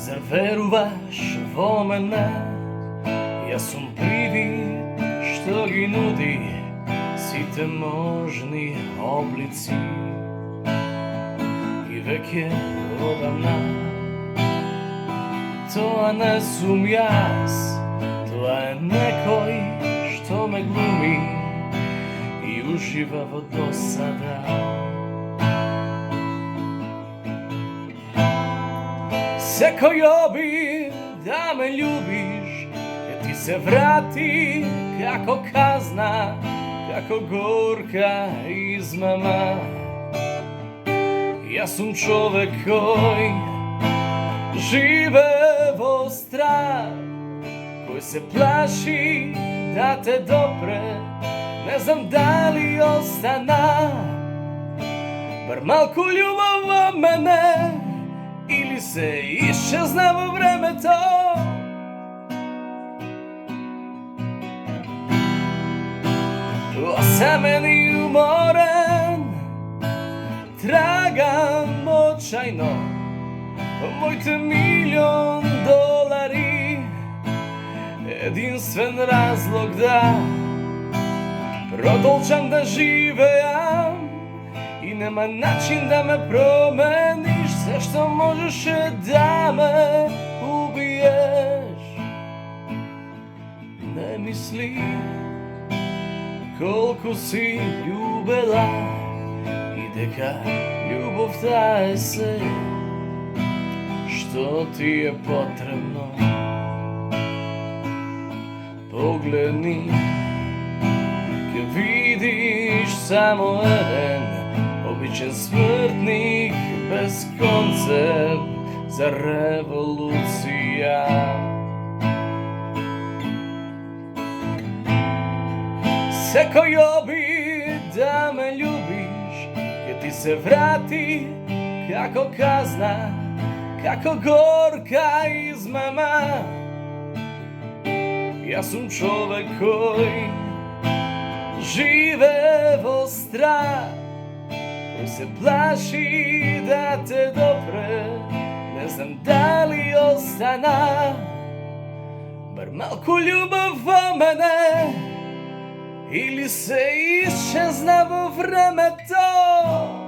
Зар веруваш во мене? Јас сум привид што ги нуди сите можни облици. И веќе одамна тоа не сум јас, тоа е некој што ме глуми и ужива во досада. Секој обид да ме љубиш, ќе ти се врати како казна, како горка измама. Јас сум човек кој живе во страх, кој се плаши да те допре, не знам дали остана бар малку љубов во мене или се исчезна во времето. Осамен и уморен трагам очајно по моите $1.000.000, единствен разлог да продолжам да живеам и нема начин да ме промениш, се што можеше да ме убиеш. Не мисли колку си љубела и дека љубовта е се што ти е потребно. Погледни, ќе видиш само еден обичен смртник без концепт за револуција. Секој обид да ме љубиш, ќе ти се врати како казна, како горка измама. Јас сум човек кој живе во страх, кој се плаши да те допре, не знам дали остана бар малку љубов во мене или се исчезна во времето.